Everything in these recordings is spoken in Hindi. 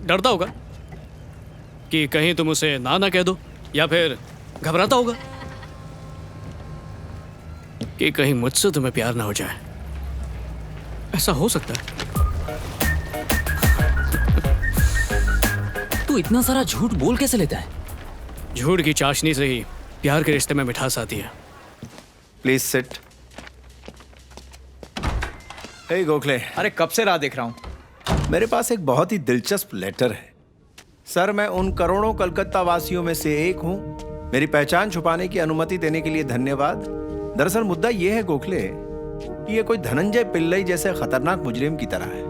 डरता होगा कि कहीं तुम उसे ना कह दो, या फिर घबराता होगा कि कहीं मुझसे तुम्हें प्यार ना हो जाए। ऐसा हो सकता है। तू इतना सारा झूठ बोल कैसे लेता है? झूठ की चाशनी से ही प्यार के रिश्ते में मिठास आती है। Please sit. हे गोखले, अरे कब से राह देख रहा हूँ। मेरे पास एक बहुत ही दिलचस्प लेटर है। सर, मैं उन करोड़ों कलकत्ता वासियों में से एक हूँ। मेरी पहचान छुपाने की अनुमति देने के लिए धन्यवाद। दरअसल मुद्दा यह है गोखले कि ये कोई धनंजय पिल्लई जैसे खतरनाक मुजरिम की तरह है,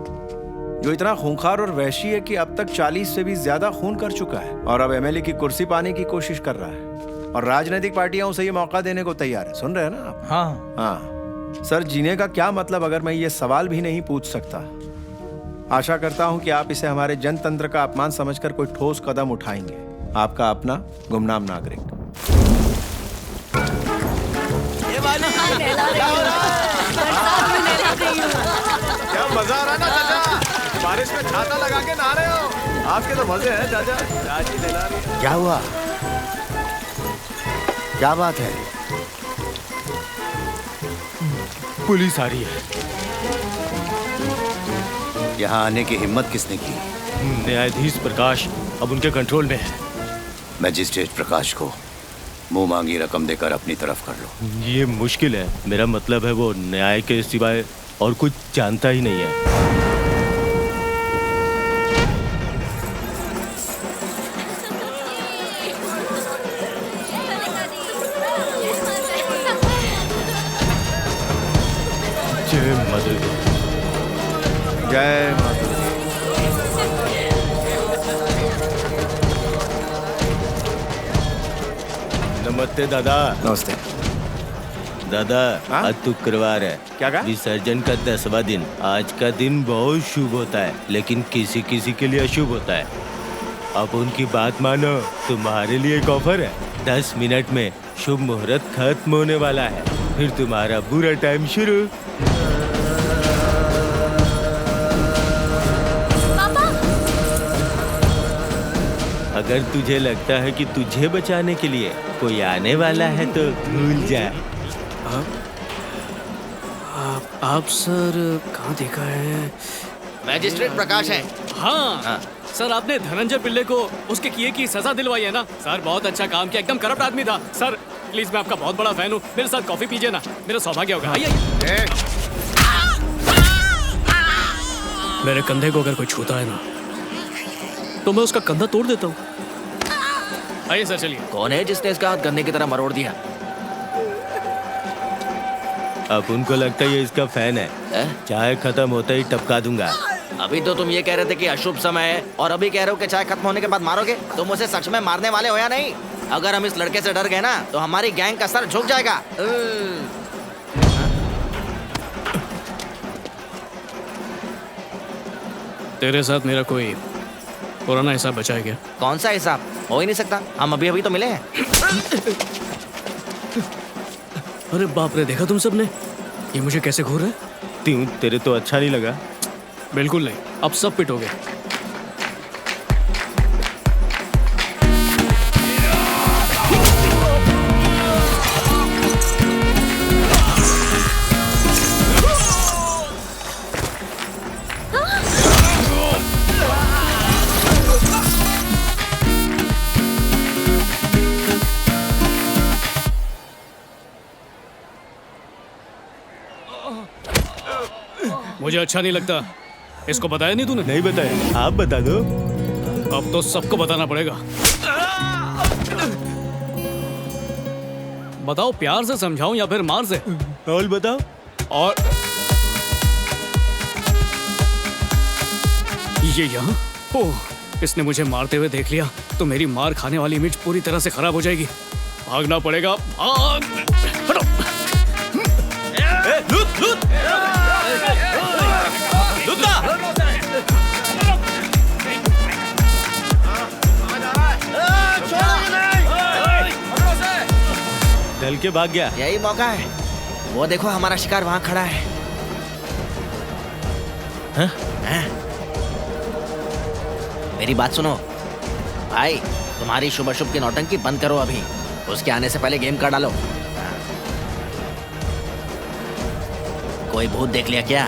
जो इतना खूंखार और वहशी है कि अब तक 40 से भी ज्यादा खून कर चुका है और अब एमएलए की कुर्सी पाने की कोशिश कर रहा है। और राजनीतिक पार्टियां उसे ये मौका देने को तैयार है। सुन रहे हैं ना आप? हाँ। सर, जीने का क्या मतलब अगर मैं ये सवाल भी नहीं पूछ सकता? आशा करता हूं कि आप इसे हमारे जनतंत्र का अपमान समझकर कोई ठोस कदम उठाएंगे। आपका अपना गुमनाम नागरिक। क्या मजा आ रहा है ना चाचा? बारिश में छाता लगा के नहा रहे हो। आपके तो मजे हैं चाचा। चाची दिला रही है। क्या हुआ? क्या बात है? पुलिस आ रही है। यहाँ आने की हिम्मत किसने की? न्यायाधीश प्रकाश अब उनके कंट्रोल में है। मैजिस्ट्रेट प्रकाश को मुंह मांगी रकम देकर अपनी तरफ कर लो। ये मुश्किल है। मेरा मतलब है वो न्याय के सिवाय और कुछ जानता ही नहीं है। जय माता दी। जय माता दी। नमस्ते दादा। नमस्ते दादा। हाँ? आज शुक्रवार है। क्या कहा? विसर्जन का 10वां दिन। आज का दिन बहुत शुभ होता है, लेकिन किसी किसी के लिए अशुभ होता है। अब उनकी बात मानो, तुम्हारे लिए एक ऑफर है। 10 मिनट में शुभ मुहूर्त खत्म होने वाला है, फिर तुम्हारा बुरा टाइम शुरू। अगर तुझे लगता है कि तुझे बचाने के लिए कोई आने वाला है तो भूल जा। आप सर कहाँ देखा है? मैजिस्ट्रेट प्रकाश है। हाँ। सर, आपने धनंजय पिल्ले को उसके किए की सजा दिलवाई है ना? सर, बहुत अच्छा काम किया। एकदम करप्ट आदमी था। सर प्लीज, मैं आपका बहुत बड़ा फैन हूँ। मेरे साथ कॉफी पीजिए ना, मेरा सौभाग्य होगा। आइए। मेरे कंधे को अगर कोई छूता है ना, तो मैं उसका कंधा तोड़ देता हूँ। आइए सर, चलिए। कौन है जिसने इसका हाथ गन्ने की तरह मरोड़ दिया? अब उनको लगता है ये इसका फैन है। चाय खत्म होते ही टपका दूंगा। अभी तो तुम ये कह रहे थे कि अशुभ समय है, और अभी कह रहे हो कि चाय खत्म होने के बाद मारोगे। तुम उसे सच में मारने वाले हो या नहीं? अगर हम इस लड़के से डर गए ना, तो हमारी गैंग का सर झुक जाएगा। तेरे साथ मेरा कोई पुराना हिसाब बचा है क्या? कौन सा हिसाब? हो ही नहीं सकता, हम अभी अभी तो मिले हैं। अरे बाप रे, देखा तुम सबने? ये मुझे कैसे घूर रहा है? क्यों, तेरे तो अच्छा नहीं लगा? बिल्कुल नहीं, अब सब पिटोगे। मुझे अच्छा नहीं लगता। इसको बताया नहीं तूने? नहीं बताया। आप बता दो। अब तो सबको बताना पड़ेगा। बताओ, प्यार से समझाऊं या फिर मार से? और बताओ। और ये यहाँ? ओह, इसने मुझे मारते हुए देख लिया तो मेरी मार खाने वाली इमेज पूरी तरह से खराब हो जाएगी। भागना पड़ेगा। भाग! हटो! लूट! लूट! डल के भाग गया। यही मौका है। वो देखो, हमारा शिकार वहाँ खड़ा है। हाँ? मेरी बात सुनो भाई, तुम्हारी शुभ अशुभ की नौटंकी बंद करो अभी। उसके आने से पहले गेम का डालो। कोई भूत देख लिया क्या?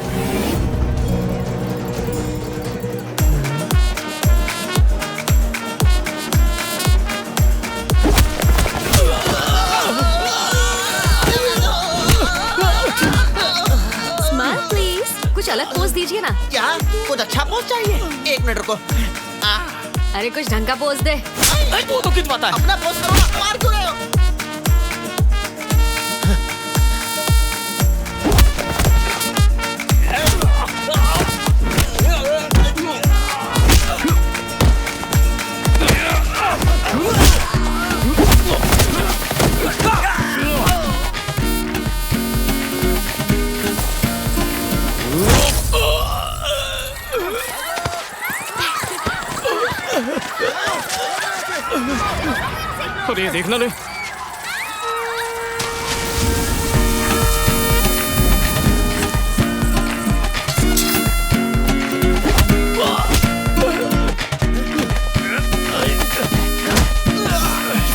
स्माइल प्लीज, कुछ अलग पोज दीजिए ना। क्या कुछ अच्छा पोज चाहिए? 1 मिनट रुको। अरे कुछ ढंग का पोज दे। वो तो खिंचवाता है। अपना पोज करो ना, मार क्यों रहे हो? अरे ये देखना ले। किस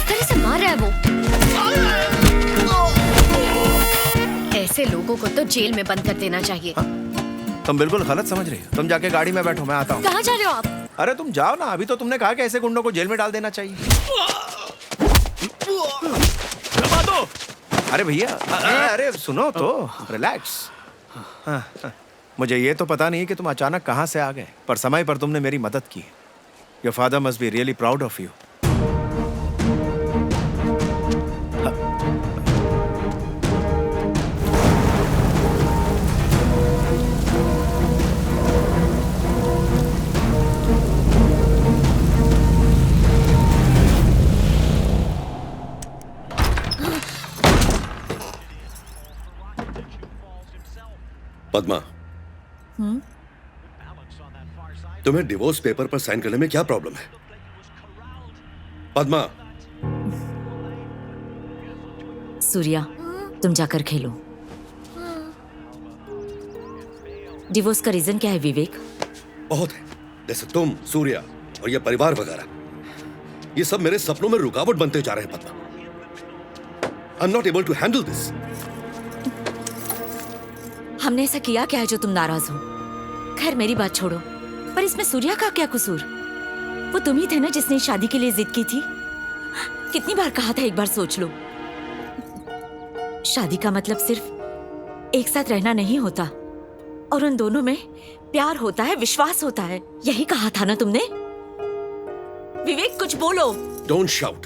तरह से मार रहा है वो? ऐसे लोगों को तो जेल में बंद कर देना चाहिए। तुम बिल्कुल गलत समझ रही हो। तुम जाके गाड़ी में बैठो, मैं आता हूँ। कहाँ जा रहे हो आप? अरे तुम जाओ ना, अभी तो तुमने कहा कि ऐसे गुंडों को जेल में डाल देना चाहिए। दबा दो। अरे भैया, अरे सुनो तो, रिलैक्स। मुझे ये तो पता नहीं कि तुम अचानक कहाँ से आ गए, पर समय पर तुमने मेरी मदद की। Your father must be really proud of you. Padma, तुम्हें डिवोर्स पेपर पर साइन करने में क्या प्रॉब्लम है? पद्मा, सूर्या, तुम जाकर खेलो। डिवोर्स का रीजन क्या है विवेक? बहुत है, जैसे तुम, सूर्या और ये परिवार वगैरह। ये सब मेरे सपनों में रुकावट बनते जा रहे हैं Padma. I am not able to handle this. हमने ऐसा किया क्या है जो तुम नाराज हो? खैर मेरी बात छोड़ो, पर इसमें सूर्या का क्या कसूर? वो तुम ही थे ना जिसने शादी के लिए जिद की थी। कितनी बार कहा था, एक बार सोच लो। शादी का मतलब सिर्फ एक साथ रहना नहीं होता, और उन दोनों में प्यार होता है, विश्वास होता है। यही कहा था ना तुमने? विवेक कुछ बोलो। Don't shout.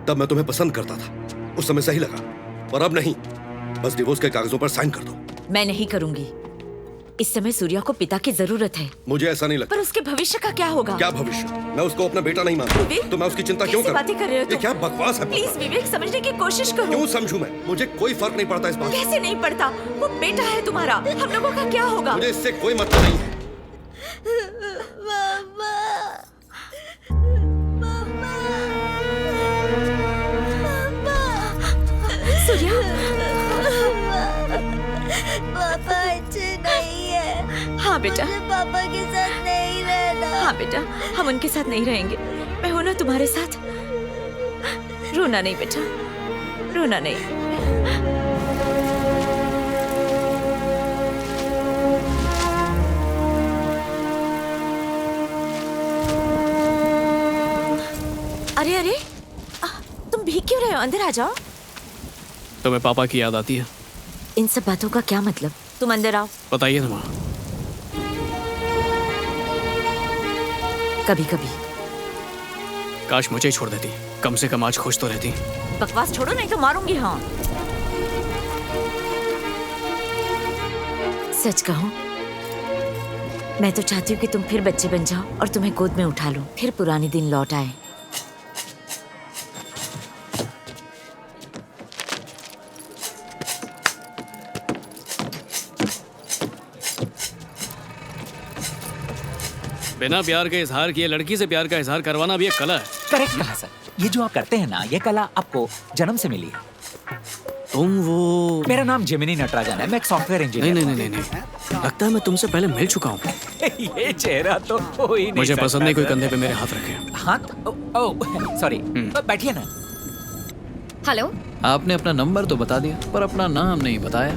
तब मैं तुम्हें पसंद करता था, उस समय सही लगा, पर अब नहीं। बस डिवोर्स के कागजों पर साइन कर दो। मैं नहीं करूंगी। इस समय सूर्या को पिता की जरूरत है। मुझे ऐसा नहीं लगता। पर उसके भविष्य का क्या होगा? क्या भविष्य? मैं उसको अपना बेटा नहीं मानता। विवेक, तो मैं उसकी चिंता क्यों कैसी करूं? बातें कर रहे हो ये तुम? क्या बकवास है? प्लीज विवेक, समझने की कोशिश करो। क्यों समझूं मैं? मुझे कोई फर्क नहीं पड़ता इस बात से। कैसे नहीं पड़ता? वो बेटा है तुम्हारा। हम लोगों का क्या होगा? मुझे इससे कोई मतलब नहीं है। सूर्या, पापा अच्छे नहीं है। हाँ बेटा, मुझे पापा के साथ नहीं रहना। हाँ बेटा, हम उनके साथ नहीं रहेंगे। मैं हूं ना तुम्हारे साथ। रोना नहीं बेटा, रोना नहीं। अरे अरे, तुम भीग क्यों रहे हो? अंदर आ जाओ। तुम्हें पापा की याद आती है? इन सब बातों का क्या मतलब? तुम अंदर आओ। बताइए ना माँ। कभी कभी। काश मुझे ही छोड़ देती, कम से कम आज खुश तो रहती। बकवास छोड़ो, नहीं तो मारूंगी। हाँ, सच कहो, मैं तो चाहती हूँ कि तुम फिर बच्चे बन जाओ और तुम्हें गोद में उठा लो, फिर पुराने दिन लौट आए। बिना प्यार के इजहार किए लड़की से प्यार का इजहार करवाना भी एक कला है। करेक्ट कहा सर। ये जो आप करते हैं ना, ये कला आपको जन्म से मिली है। तुम वो... मेरा नाम जेमिनी नटराजन है। मैं एक सॉफ्टवेयर इंजीनियर। नहीं, लगता है मैं तुमसे पहले मिल चुका हूँ। ये चेहरा तो हो ही नहीं मुझे सकता, पसंद नहीं कोई सर। कंधे पे मेरे हाथ रखे। हाथ? ओह सॉरी, बैठिए ना। हेलो, आपने अपना नंबर तो बता दिया पर अपना नाम नहीं बताया।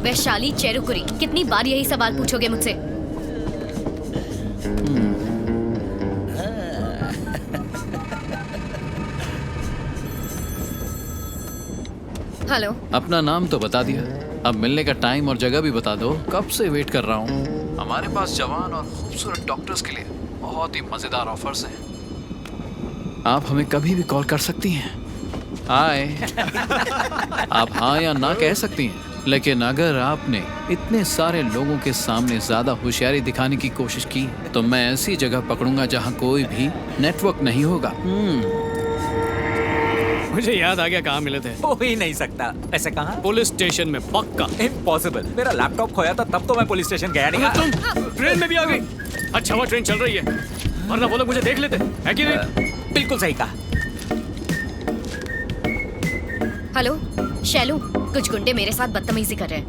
वैशाली चेरुकुरी। कितनी बार यही सवाल पूछोगे मुझसे? हेलो, अपना नाम तो बता दिया, अब मिलने का टाइम और जगह भी बता दो। कब से वेट कर रहा हूँ। हमारे पास जवान और खूबसूरत डॉक्टर्स के लिए बहुत ही मजेदार ऑफर्स हैं। आप हमें कभी भी कॉल कर सकती हैं। हाय। आप हाँ या ना कह सकती हैं, लेकिन अगर आपने इतने सारे लोगों के सामने ज्यादा होशियारी दिखाने की कोशिश की तो मैं ऐसी जगह पकड़ूंगा जहाँ कोई भी नेटवर्क नहीं होगा। मुझे याद आ गया कहाँ मिले थे। हो ही नहीं सकता। ऐसे कहाँ? पुलिस स्टेशन में, पक्का। इम्पॉसिबल। मेरा लैपटॉप खोया था तब तो मैं पुलिस स्टेशन गया नहीं। तुम ट्रेन में भी आ गई। अच्छा हुआ ट्रेन चल रही है, वरना वो लोग मुझे देख लेते, है कि नहीं? बिल्कुल सही कहा। हेलो शैलू, कुछ गुंडे मेरे साथ बदतमीजी कर रहे हैं।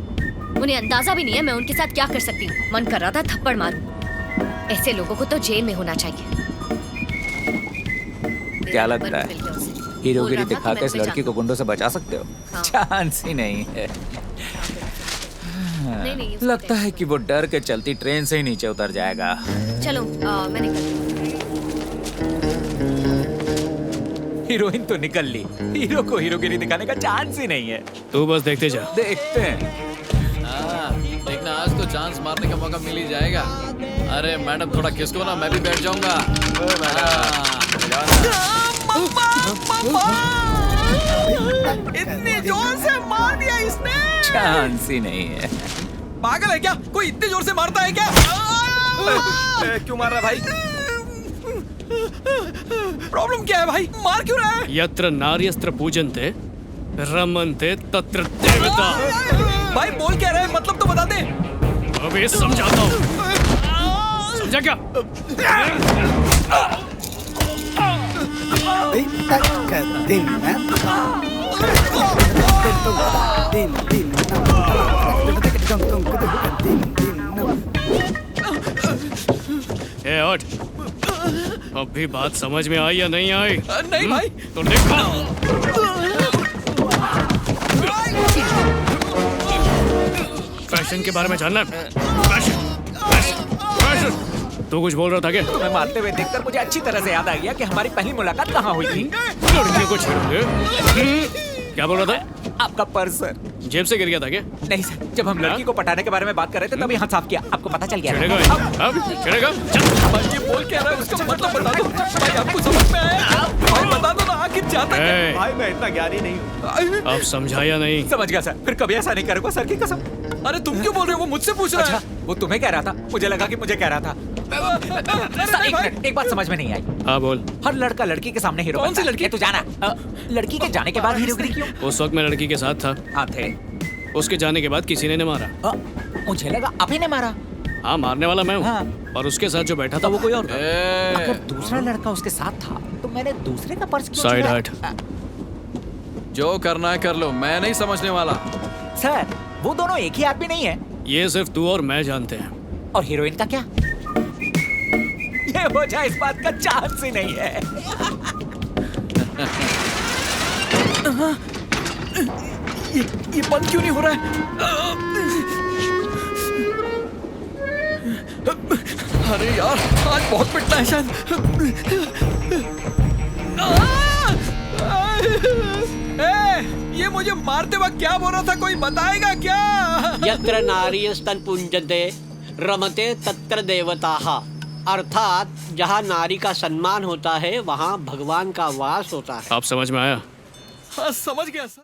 उन्हें अंदाजा भी नहीं है मैं उनके साथ क्या कर सकती हूँ। मन कर रहा था थप्पड़ मारूं। ऐसे लोगों को तो जेल में होना चाहिए। क्या लगता है हीरोगिरी दिखा के इस लड़की को गुंडों से बचा सकते हो? चांस ही नहीं है। नहीं, लगता है कि वो डर के चलती ट्रेन से ही नीचे उतर जाएगा। चलो मैं निकलती हूँ। हीरोइन तो निकल ली, हीरो को हीरोगिरी दिखाने का चांस ही नहीं है। तू बस देखते जा। देखते हैं। देखना, आज तो चांस मारने का मौका मिल ही जाएगा। अरे मैडम थोड़ा खिसको ना, मैं भी बैठ जाऊंगा। इतनी जोर से मार दिया इसने। चांस ही नहीं है। पागल है क्या? कोई इतनी जोर से मारता है क्या? क्यों मार रहा भाई? प्रॉब्लम क्या है भाई? मार क्यों रहा है? यत्र नार्यस्त्र पूजन्ते रमन्ते तत्र देवता। भाई बोल क्या रहा है? मतलब तो बता दे। अबे समझाता हूँ। समझा क्या? ए हट। अब भी बात समझ में आई या नहीं आई? नहीं भाई। तो देखो। फैशन के बारे में जानना है? फैशन। तू कुछ बोल रहा था क्या? तुम्हें मारते हुए देखकर मुझे अच्छी तरह से याद आ गया कि हमारी पहली मुलाकात कहाँ हुई थी। लड़कियों को छेड़ दे। क्या बोल रहा था? आपका पर्स सर। जेब से गिर गया था क्या? नहीं सर, जब हम लड़की को पटाने के बारे में बात कर रहे थे तभी हाथ साफ किया। आपको पता चल गया? छेड़ेगा? अब छेड़ेगा? भाई ये बोल क्या रहा है? उसका मतलब बता दो। भाई आपको समझ में आया? भाई बता दो ना, आखिर चाहता क्या? भाई मैं इतना ज्ञानी नहीं हूँ। अब समझाया नहीं? समझ गया सर। फिर कभी ऐसा नहीं करूँगा सर की कसम। अरे तुम क्यों बोल रहे हो? वो मुझसे पूछ रहा है। अच्छा, वो तुम्हें कह रहा था, मुझे लगा कि मुझे कह रहा था। सर, एक मिनट, एक बात समझ में नहीं आई। हाँ बोल। हर लड़का लड़की के सामने हीरो। कौन सी लड़की? तू जाना। लड़की के जाने के बाद हीरोगिरी क्यों? उस वक्त मैं लड़की के साथ था। हाँ थे। उसके जाने के बाद किसी ने मारा। मुझे लगा आप ही ने मारा। हाँ, मारने वाला मैं हूँ। हाँ। और उसके साथ जो बैठा था वो कोई और था। अगर दूसरा लड़का उसके साथ था तो मैंने दूसरे का पर्स क्यों साइड छुआ? हट। जो करना है कर लो, मैं नहीं समझने वाला। सर, वो दोनों एक ही आदमी नहीं है। ये सिर्फ तू और मैं जानते हैं। और हीरोइन का क्या? ये वजह इस बात का चांस ही नहीं है। ये बंद क्यों नहीं हो रहा है? अरे यार, आज बहुत पिटना है शायद। ये मुझे मारते वक्त क्या बोल रहा था? कोई बताएगा क्या? यत्र नार्यस्तन पूजन्ते रमते तत्र देवताः। अर्थात जहाँ नारी का सम्मान होता है वहाँ भगवान का वास होता है। आप समझ में आया? हाँ समझ गया सर।